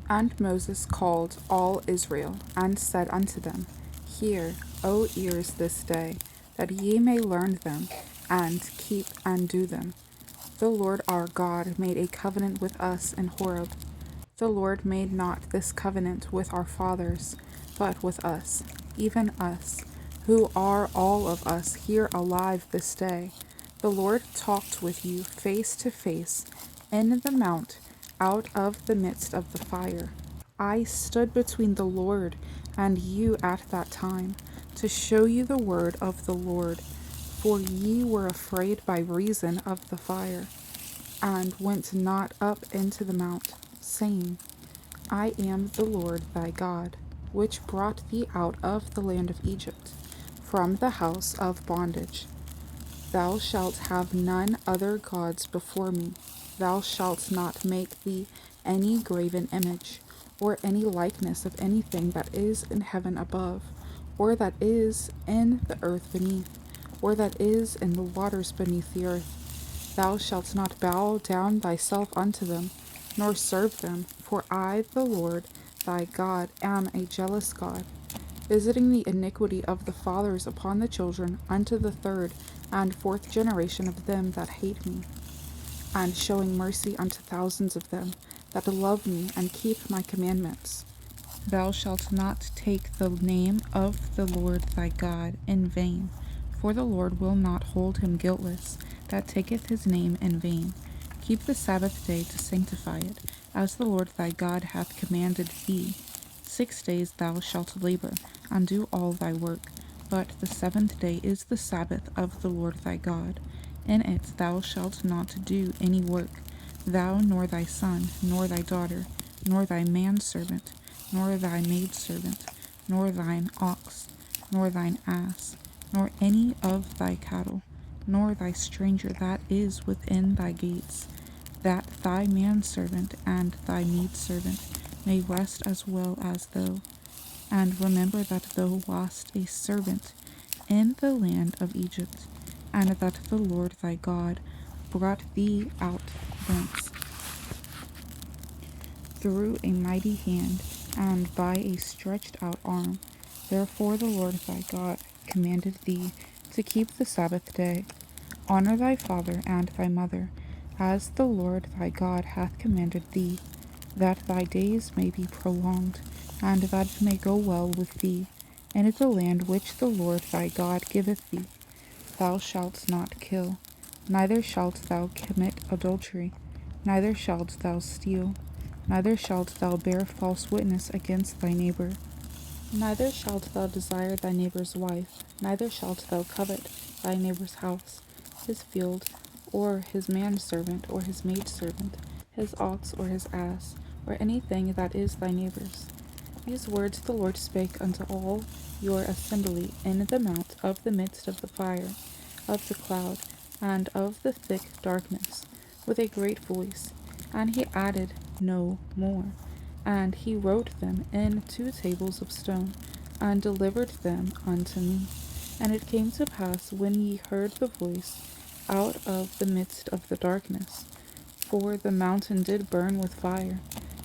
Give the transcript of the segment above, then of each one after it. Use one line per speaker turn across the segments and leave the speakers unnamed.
And Moses called all Israel, and said unto them, Hear, O ears, this day, that ye may learn them, and keep and do them. The Lord our God made a covenant with us in Horeb. The Lord made not this covenant with our fathers, but with us, even us, who are all of us here alive this day. The Lord talked with you face to face in the mount out of the midst of the fire. I stood between the Lord and you at that time, to show you the word of the Lord, for ye were afraid by reason of the fire, and went not up into the mount, saying, I am the Lord thy God, which brought thee out of the land of Egypt, from the house of bondage. Thou shalt have none other gods before me. Thou shalt not make thee any graven image, or any likeness of anything that is in heaven above, or that is in the earth beneath, or that is in the waters beneath the earth. Thou shalt not bow down thyself unto them, nor serve them, for I, the Lord thy God, am a jealous God, visiting the iniquity of the fathers upon the children unto the third and fourth generation of them that hate me, and showing mercy unto thousands of them that love me and keep my commandments. Thou shalt not take the name of the Lord thy God in vain, for the Lord will not hold him guiltless that taketh his name in vain. Keep the Sabbath day to sanctify it, as the Lord thy God hath commanded thee. 6 days thou shalt labor, and do all thy work, but the seventh day is the Sabbath of the Lord thy God. In it thou shalt not do any work, thou nor thy son, nor thy daughter, nor thy manservant, nor thy maidservant, nor thine ox, nor thine ass, nor any of thy cattle, nor thy stranger that is within thy gates, that thy manservant and thy maidservant may rest as well as thou. And remember that thou wast a servant in the land of Egypt, and that the Lord thy God brought thee out thence through a mighty hand, and by a stretched out arm. Therefore the Lord thy God commanded thee to keep the Sabbath day. Honor thy father and thy mother, as the Lord thy God hath commanded thee, that thy days may be prolonged, and that it may go well with thee, in the land which the Lord thy God giveth thee. Thou shalt not kill, neither shalt thou commit adultery, neither shalt thou steal, neither shalt thou bear false witness against thy neighbor. Neither shalt thou desire thy neighbor's wife, neither shalt thou covet thy neighbor's house, his field, or his manservant, or his maidservant, his ox, or his ass, or anything that is thy neighbor's. These words the Lord spake unto all your assembly in the mount of the midst of the fire, of the cloud, and of the thick darkness, with a great voice. And he added no more. And he wrote them in 2 tables of stone, and delivered them unto me. And it came to pass, when ye heard the voice out of the midst of the darkness, for the mountain did burn with fire,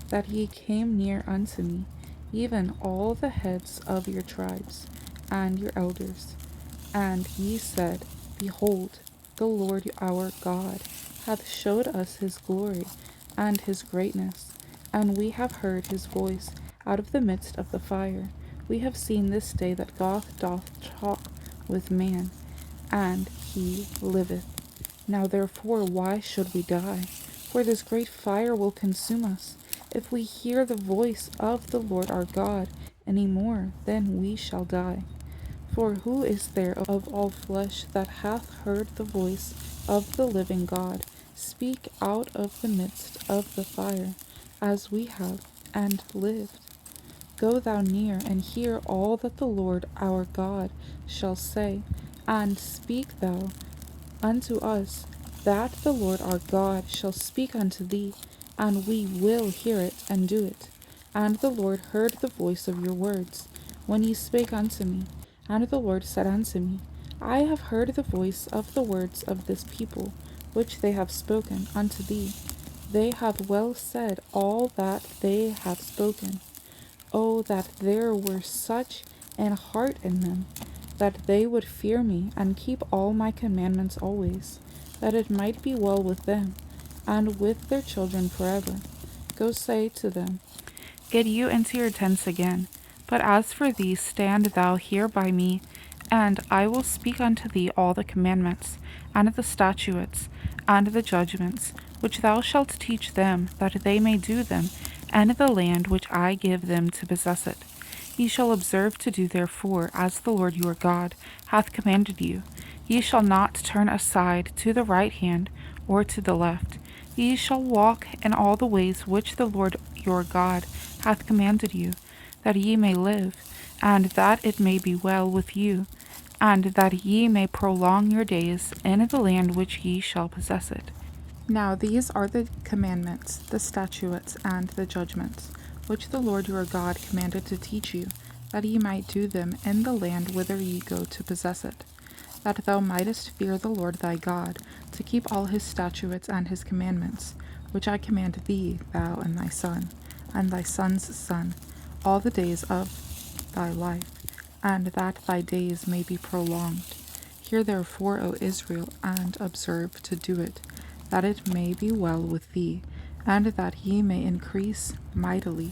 that ye came near unto me, even all the heads of your tribes, and your elders. And ye said, Behold, the Lord our God hath showed us his glory and his greatness, and we have heard his voice out of the midst of the fire. We have seen this day that God doth talk with man, and he liveth. Now therefore why should we die? For this great fire will consume us. If we hear the voice of the Lord our God any more, then we shall die. For who is there of all flesh that hath heard the voice of the living God speak out of the midst of the fire, as we have, and lived? Go thou near, and hear all that the Lord our God shall say, and speak thou unto us, that the Lord our God shall speak unto thee, and we will hear it and do it. And the Lord heard the voice of your words, when ye spake unto me. And the Lord said unto me, I have heard the voice of the words of this people, which they have spoken unto thee. they have well said all that they have spoken. Oh, that there were such an heart in them, that they would fear me and keep all my commandments always, that it might be well with them and with their children forever. Go say to them, get you into your tents again. But as for thee, stand thou here by me, and I will speak unto thee all the commandments, and the statutes, and the judgments, which thou shalt teach them, that they may do them, and the land which I give them to possess it. Ye shall observe to do therefore as the Lord your God hath commanded you. Ye shall not turn aside to the right hand or to the left. Ye shall walk in all the ways which the Lord your God hath commanded you, that ye may live, and that it may be well with you, and that ye may prolong your days in the land which ye shall possess it. Now these are the commandments, the statutes, and the judgments, which the Lord your God commanded to teach you, that ye might do them in the land whither ye go to possess it, that thou mightest fear the Lord thy God, to keep all his statutes and his commandments, which I command thee, thou and thy son, and thy son's son, all the days of thy life, and that thy days may be prolonged. Hear therefore, O Israel, and observe to do it, that it may be well with thee, and that ye may increase mightily,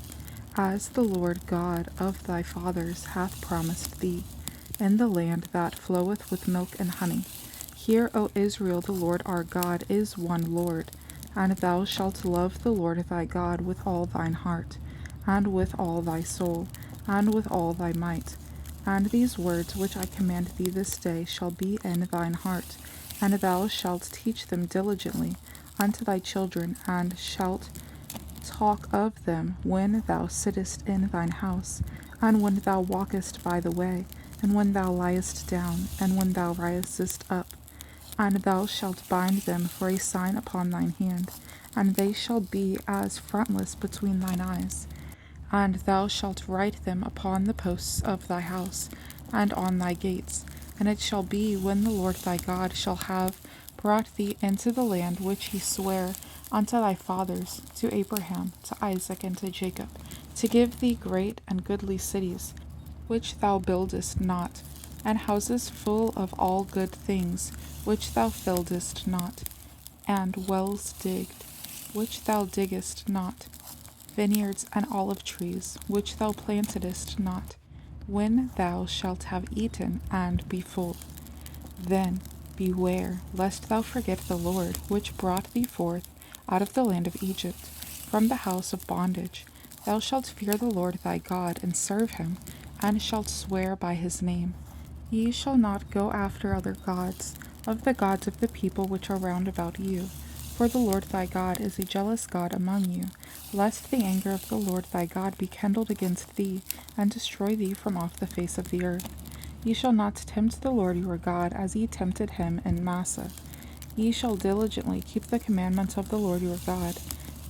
as the Lord God of thy fathers hath promised thee, in the land that floweth with milk and honey. Hear, O Israel, the Lord our God is one Lord, and thou shalt love the Lord thy God with all thine heart, and with all thy soul, and with all thy might. And these words which I command thee this day shall be in thine heart, and thou shalt teach them diligently unto thy children, and shalt talk of them when thou sittest in thine house, and when thou walkest by the way, and when thou liest down, and when thou risest up. And thou shalt bind them for a sign upon thine hand, and they shall be as frontlets between thine eyes. And thou shalt write them upon the posts of thy house, and on thy gates. And it shall be, when the Lord thy God shall have brought thee into the land which he sware unto thy fathers, to Abraham, to Isaac, and to Jacob, to give thee great and goodly cities, which thou buildest not, and houses full of all good things, which thou fillest not, and wells digged, which thou diggest not, vineyards and olive trees, which thou plantedst not, when thou shalt have eaten and be full. Then beware, lest thou forget the Lord, which brought thee forth out of the land of Egypt, from the house of bondage. Thou shalt fear the Lord thy God, and serve him, and shalt swear by his name. Ye shall not go after other gods, of the gods of the people which are round about you. For the Lord thy God is a jealous God among you, lest the anger of the Lord thy God be kindled against thee, and destroy thee from off the face of the earth. Ye shall not tempt the Lord your God, as ye tempted him in Massah. Ye shall diligently keep the commandments of the Lord your God,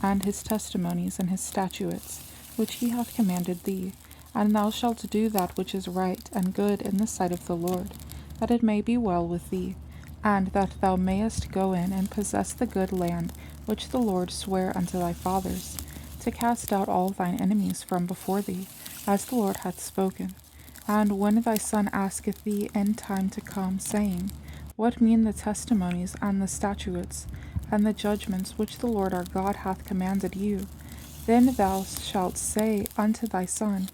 and his testimonies and his statutes, which he hath commanded thee. And thou shalt do that which is right and good in the sight of the Lord, that it may be well with thee, and that thou mayest go in and possess the good land which the Lord sware unto thy fathers, to cast out all thine enemies from before thee, as the Lord hath spoken. And when thy son asketh thee in time to come, saying, what mean the testimonies and the statutes and the judgments which the Lord our God hath commanded you? Then thou shalt say unto thy son,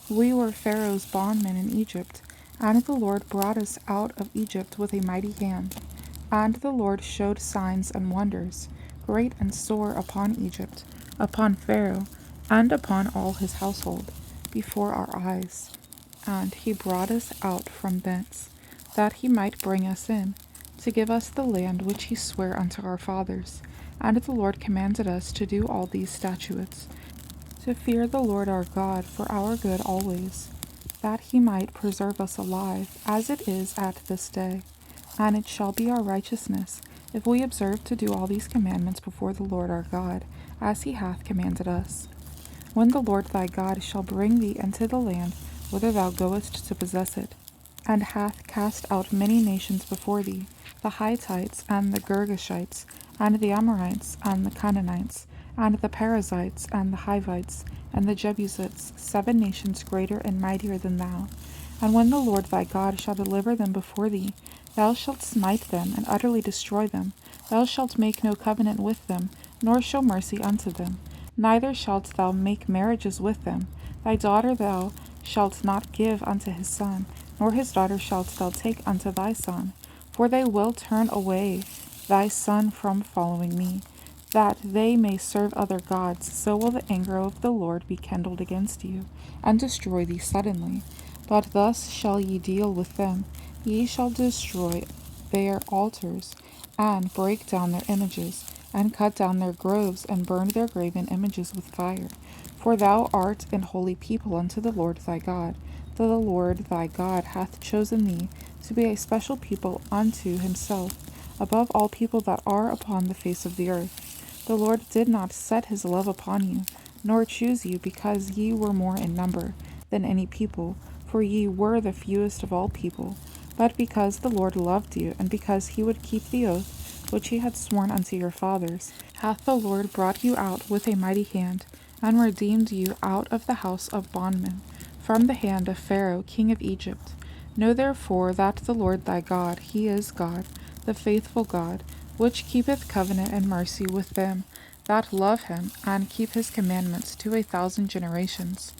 we were Pharaoh's bondmen in Egypt, and the Lord brought us out of Egypt with a mighty hand. And the Lord showed signs and wonders, great and sore, upon Egypt, upon Pharaoh, and upon all his household, before our eyes. And he brought us out from thence, that he might bring us in, to give us the land which he sware unto our fathers. And the Lord commanded us to do all these statutes, to fear the Lord our God for our good always, that he might preserve us alive, as it is at this day. And it shall be our righteousness, if we observe to do all these commandments before the Lord our God, as he hath commanded us. When the Lord thy God shall bring thee into the land whither thou goest to possess it, and hath cast out many nations before thee, the Hittites, and the Girgashites, and the Amorites, and the Canaanites, and the Perizzites, and the Hivites, and the Jebusites, 7 nations greater and mightier than thou. And when the Lord thy God shall deliver them before thee, thou shalt smite them, and utterly destroy them. Thou shalt make no covenant with them, nor show mercy unto them. Neither shalt thou make marriages with them. Thy daughter thou shalt not give unto his son, nor his daughter shalt thou take unto thy son. For they will turn away thy son from following me, that they may serve other gods. So will the anger of the Lord be kindled against you, and destroy thee suddenly. But thus shall ye deal with them. Ye shall destroy their altars, and break down their images, and cut down their groves, and burn their graven images with fire. For thou art an holy people unto the Lord thy God. The Lord thy God hath chosen thee to be a special people unto himself, above all people that are upon the face of the earth. The Lord did not set his love upon you, nor choose you, because ye were more in number than any people, for ye were the fewest of all people, but because the Lord loved you, and because he would keep the oath which he had sworn unto your fathers, hath the Lord brought you out with a mighty hand, and redeemed you out of the house of bondmen, from the hand of Pharaoh king of Egypt. Know therefore that the Lord thy God, he is God, the faithful God, which keepeth covenant and mercy with them that love him, and keep his commandments to 1,000 generations,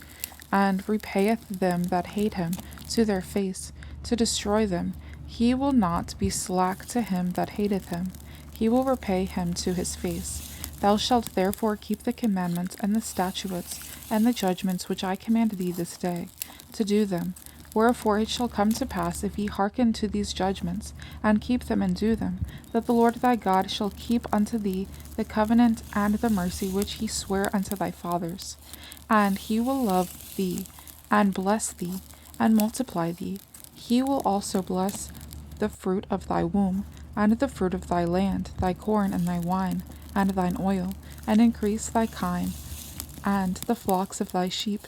and repayeth them that hate him to their face, to destroy them. He will not be slack to him that hateth him. He will repay him to his face. Thou shalt therefore keep the commandments and the statutes and the judgments which I command thee this day, to do them. Wherefore it shall come to pass, if ye hearken to these judgments, and keep them and do them, that the Lord thy God shall keep unto thee the covenant and the mercy which he sware unto thy fathers. And he will love thee, and bless thee, and multiply thee. He will also bless the fruit of thy womb, and the fruit of thy land, thy corn and thy wine, and thine oil, and increase thy kine, and the flocks of thy sheep,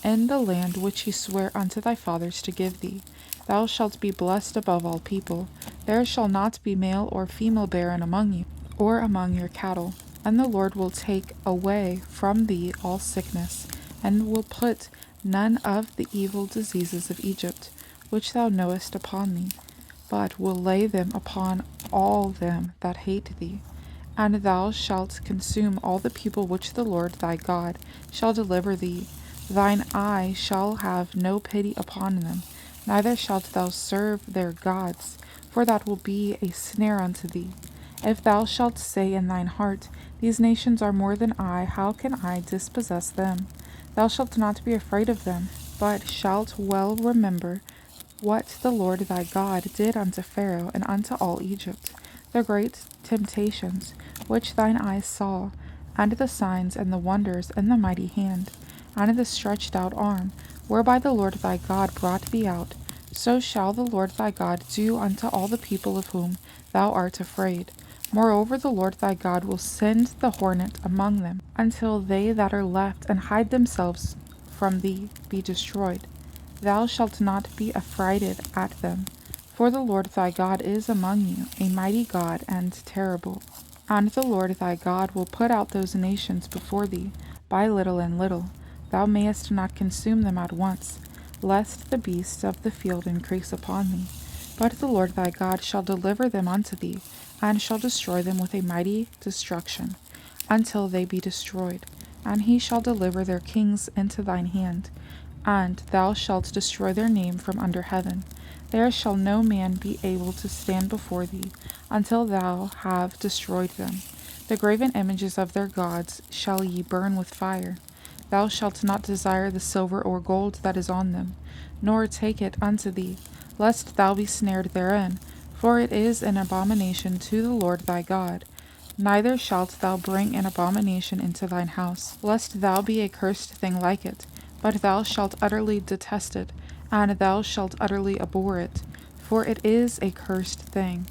in the land which he sware unto thy fathers to give thee. Thou shalt be blessed above all people. There shall not be male or female barren among you, or among your cattle. And the Lord will take away from thee all sickness, and will put none of the evil diseases of Egypt, which thou knowest, upon thee, but will lay them upon all them that hate thee. And thou shalt consume all the people which the Lord thy God shall deliver thee. Thine eye shall have no pity upon them, neither shalt thou serve their gods, for that will be a snare unto thee. If thou shalt say in thine heart, These nations are more than I, how can I dispossess them? Thou shalt not be afraid of them, but shalt well remember what the Lord thy God did unto Pharaoh and unto all Egypt, the great temptations which thine eyes saw, and the signs and the wonders and the mighty hand, and the stretched out arm, whereby the Lord thy God brought thee out. So shall the Lord thy God do unto all the people of whom thou art afraid. Moreover, the Lord thy God will send the hornet among them, until they that are left and hide themselves from thee be destroyed. Thou shalt not be affrighted at them, for the Lord thy God is among you, a mighty God and terrible. And the Lord thy God will put out those nations before thee, by little and little. Thou mayest not consume them at once, lest the beasts of the field increase upon thee. But the Lord thy God shall deliver them unto thee, and shall destroy them with a mighty destruction, until they be destroyed. And he shall deliver their kings into thine hand, and thou shalt destroy their name from under heaven. There shall no man be able to stand before thee, until thou have destroyed them. The graven images of their gods shall ye burn with fire. Thou shalt not desire the silver or gold that is on them, nor take it unto thee, lest thou be snared therein, for it is an abomination to the Lord thy God. Neither shalt thou bring an abomination into thine house, lest thou be a cursed thing like it, but thou shalt utterly detest it, and thou shalt utterly abhor it, for it is a cursed thing.